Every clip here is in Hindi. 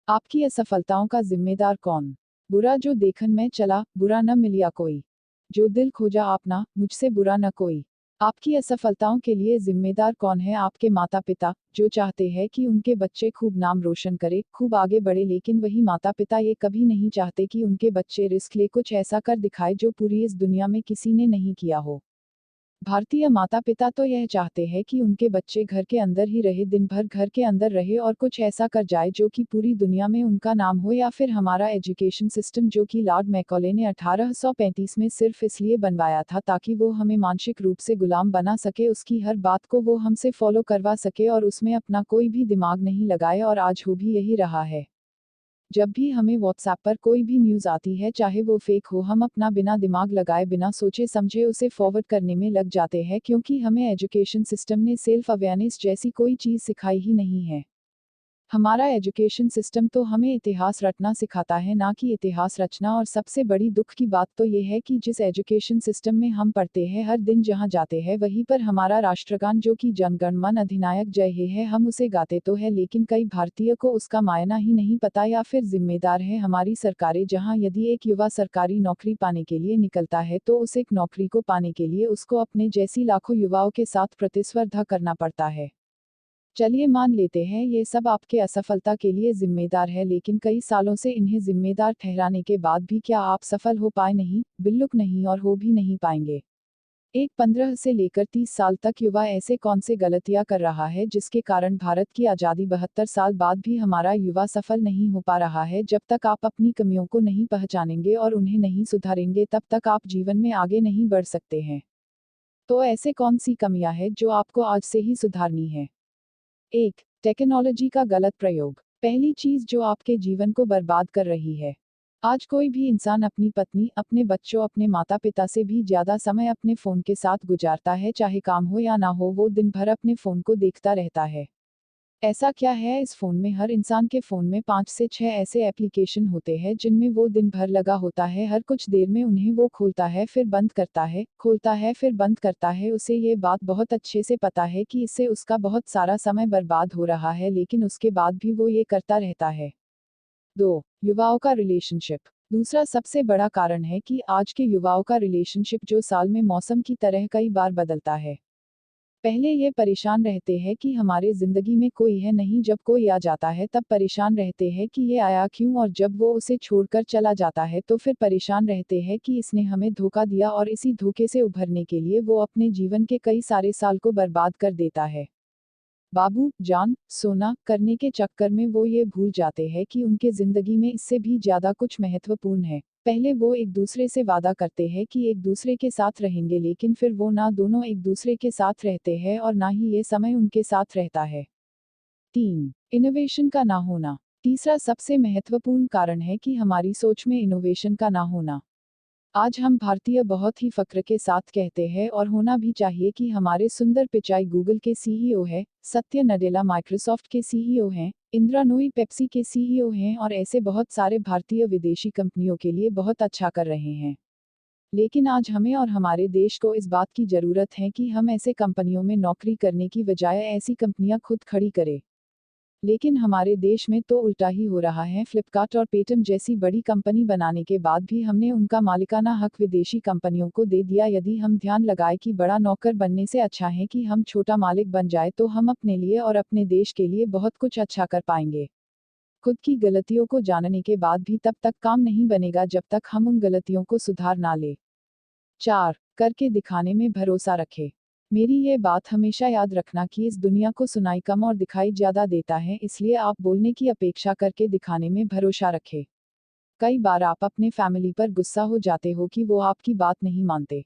आपकी असफलताओं का जिम्मेदार कौन? बुरा जो देखन में चला, बुरा न मिलिया कोई। जो दिल खोजा आपना, मुझसे बुरा न कोई। आपकी असफलताओं के लिए जिम्मेदार कौन है? आपके माता पिता, जो चाहते हैं कि उनके बच्चे खूब नाम रोशन करे, खूब आगे बढ़े, लेकिन वही माता पिता ये कभी नहीं चाहते कि उनके बच्चे रिस्क ले कुछ ऐसा कर दिखाए जो पूरी इस दुनिया में किसी ने नहीं किया हो। भारतीय माता पिता तो यह चाहते हैं कि उनके बच्चे घर के अंदर ही रहे, दिन भर घर के अंदर रहे और कुछ ऐसा कर जाए जो कि पूरी दुनिया में उनका नाम हो। या फिर हमारा एजुकेशन सिस्टम जो कि लॉर्ड मैकॉले ने 1835 में सिर्फ इसलिए बनवाया था ताकि वो हमें मानसिक रूप से गुलाम बना सके, उसकी हर बात को वो हमसे फॉलो करवा सके और उसमें अपना कोई भी दिमाग नहीं लगाए, और आज हो भी यही रहा है। जब भी हमें व्हाट्सएप पर कोई भी न्यूज़ आती है, चाहे वो फेक हो, हम अपना बिना दिमाग लगाए, बिना सोचे समझे उसे फॉरवर्ड करने में लग जाते हैं, क्योंकि हमें एजुकेशन सिस्टम ने सेल्फ अवेयरनेस जैसी कोई चीज़ सिखाई ही नहीं है। हमारा एजुकेशन सिस्टम तो हमें इतिहास रटना सिखाता है, ना कि इतिहास रचना। और सबसे बड़ी दुख की बात तो ये है कि जिस एजुकेशन सिस्टम में हम पढ़ते हैं, हर दिन जहाँ जाते हैं वहीं पर हमारा राष्ट्रगान जो कि जन गण मन अधिनायक जय हे है, हम उसे गाते तो है, लेकिन कई भारतीय को उसका मायना ही नहीं पता। या फिर जिम्मेदार है हमारी सरकारें, जहाँ यदि एक युवा सरकारी नौकरी पाने के लिए निकलता है तो उस एक नौकरी को पाने के लिए उसको अपने जैसी लाखों युवाओं के साथ प्रतिस्पर्धा करना पड़ता है। चलिए मान लेते हैं ये सब आपके असफलता के लिए जिम्मेदार है, लेकिन कई सालों से इन्हें जिम्मेदार ठहराने के बाद भी क्या आप सफल हो पाए? नहीं, बिल्कुल नहीं, और हो भी नहीं पाएंगे। एक 15 से लेकर 30 साल तक युवा ऐसे कौन से गलतियां कर रहा है जिसके कारण भारत की आज़ादी 72 साल बाद भी हमारा युवा सफल नहीं हो पा रहा है? जब तक आप अपनी कमियों को नहीं पहचानेंगे और उन्हें नहीं सुधारेंगे, तब तक आप जीवन में आगे नहीं बढ़ सकते हैं। तो ऐसे कौन सी कमियां हैं जो आपको आज से ही सुधारनी है? 1. टेक्नोलॉजी का गलत प्रयोग। पहली चीज जो आपके जीवन को बर्बाद कर रही है। आज कोई भी इंसान अपनी पत्नी, अपने बच्चों, अपने माता पिता से भी ज्यादा समय अपने फोन के साथ गुजारता है, चाहे काम हो या ना हो, वो दिन भर अपने फोन को देखता रहता है। ऐसा क्या है इस फोन में? हर इंसान के फोन में 5 से 6 ऐसे एप्लीकेशन होते हैं जिनमें वो दिन भर लगा होता है। हर कुछ देर में उन्हें वो खोलता है, फिर बंद करता है, खोलता है, फिर बंद करता है। उसे ये बात बहुत अच्छे से पता है कि इससे उसका बहुत सारा समय बर्बाद हो रहा है, लेकिन उसके बाद भी वो ये करता रहता है। 2. युवाओं का रिलेशनशिप। दूसरा सबसे बड़ा कारण है कि आज के युवाओं का रिलेशनशिप जो साल में मौसम की तरह कई बार बदलता है। पहले ये परेशान रहते हैं कि हमारे जिंदगी में कोई है नहीं, जब कोई आ जाता है तब परेशान रहते हैं कि ये आया क्यों, और जब वो उसे छोड़कर चला जाता है तो फिर परेशान रहते हैं कि इसने हमें धोखा दिया, और इसी धोखे से उभरने के लिए वो अपने जीवन के कई सारे साल को बर्बाद कर देता है। बाबू जान सोना करने के चक्कर में वो ये भूल जाते हैं कि उनके जिंदगी में इससे भी ज्यादा कुछ महत्वपूर्ण है। पहले वो एक दूसरे से वादा करते हैं कि एक दूसरे के साथ रहेंगे, लेकिन फिर वो ना दोनों एक दूसरे के साथ रहते हैं और ना ही ये समय उनके साथ रहता है। 3. इनोवेशन का ना होना। तीसरा सबसे महत्वपूर्ण कारण है कि हमारी सोच में इनोवेशन का ना होना। आज हम भारतीय बहुत ही फक्र के साथ कहते हैं, और होना भी चाहिए, कि हमारे सुंदर पिचाई गूगल के सीईओ है, सत्य नडेला माइक्रोसॉफ्ट के सीईओ हैं, इंदिरा नूई पेप्सी के सीईओ हैं, और ऐसे बहुत सारे भारतीय विदेशी कंपनियों के लिए बहुत अच्छा कर रहे हैं। लेकिन आज हमें और हमारे देश को इस बात की जरूरत है कि हम ऐसे कंपनियों में नौकरी करने की बजाय ऐसी कंपनियां खुद खड़ी करें। लेकिन हमारे देश में तो उल्टा ही हो रहा है। फ्लिपकार्ट और पेटीएम जैसी बड़ी कंपनी बनाने के बाद भी हमने उनका मालिकाना हक विदेशी कंपनियों को दे दिया। यदि हम ध्यान लगाए कि बड़ा नौकर बनने से अच्छा है कि हम छोटा मालिक बन जाए, तो हम अपने लिए और अपने देश के लिए बहुत कुछ अच्छा कर पाएंगे। खुद की गलतियों को जानने के बाद भी तब तक काम नहीं बनेगा जब तक हम उन गलतियों को सुधार ना ले। 4. करके दिखाने में भरोसा रखें। मेरी ये बात हमेशा याद रखना कि इस दुनिया को सुनाई कम और दिखाई ज्यादा देता है, इसलिए आप बोलने की अपेक्षा करके दिखाने में भरोसा रखें। कई बार आप अपने फैमिली पर गुस्सा हो जाते हो कि वो आपकी बात नहीं मानते।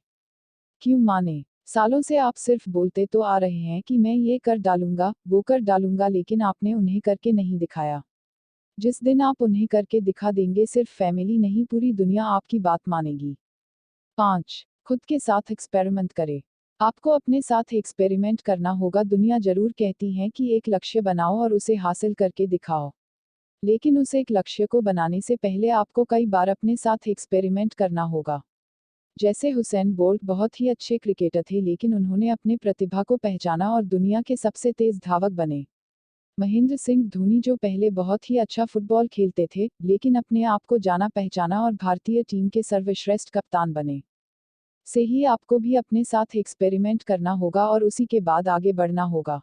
क्यों माने? सालों से आप सिर्फ बोलते तो आ रहे हैं कि मैं ये कर डालूंगा, वो कर डालूंगा, लेकिन आपने उन्हें करके नहीं दिखाया। जिस दिन आप उन्हें करके दिखा देंगे, सिर्फ फैमिली नहीं पूरी दुनिया आपकी बात मानेगी। 5. खुद के साथ एक्सपेरिमेंट करें। आपको अपने साथ एक्सपेरिमेंट करना होगा। दुनिया जरूर कहती है कि एक लक्ष्य बनाओ और उसे हासिल करके दिखाओ, लेकिन उस एक लक्ष्य को बनाने से पहले आपको कई बार अपने साथ एक्सपेरिमेंट करना होगा। जैसे हुसैन बोल्ट बहुत ही अच्छे क्रिकेटर थे, लेकिन उन्होंने अपने प्रतिभा को पहचाना और दुनिया के सबसे तेज धावक बने। महेंद्र सिंह धोनी जो पहले बहुत ही अच्छा फुटबॉल खेलते थे, लेकिन अपने आप को जाना पहचाना और भारतीय टीम के सर्वश्रेष्ठ कप्तान बने। से ही आपको भी अपने साथ एक्सपेरिमेंट करना होगा और उसी के बाद आगे बढ़ना होगा।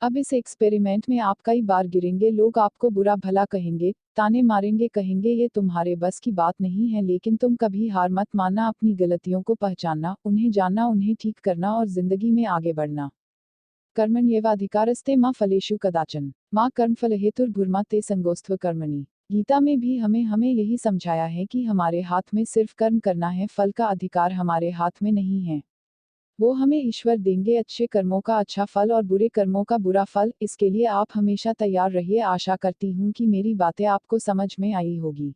अब इस एक्सपेरिमेंट में आप कई बार गिरेंगे, लोग आपको बुरा भला कहेंगे, ताने मारेंगे, कहेंगे ये तुम्हारे बस की बात नहीं है, लेकिन तुम कभी हार मत मानना, अपनी गलतियों को पहचानना, उन्हें जानना, उन्हें ठीक करना और जिंदगी में आगे बढ़ना। कर्मण्येवाधिकारस्ते मां फलेषु कदाचन मां कर्मफलहेतुर्भुर्मा ते संगोस्त्व कर्मणि। गीता में भी हमें यही समझाया है कि हमारे हाथ में सिर्फ कर्म करना है, फल का अधिकार हमारे हाथ में नहीं है। वो हमें ईश्वर देंगे अच्छे कर्मों का अच्छा फल और बुरे कर्मों का बुरा फल। इसके लिए आप हमेशा तैयार रहिए। आशा करती हूँ कि मेरी बातें आपको समझ में आई होगी।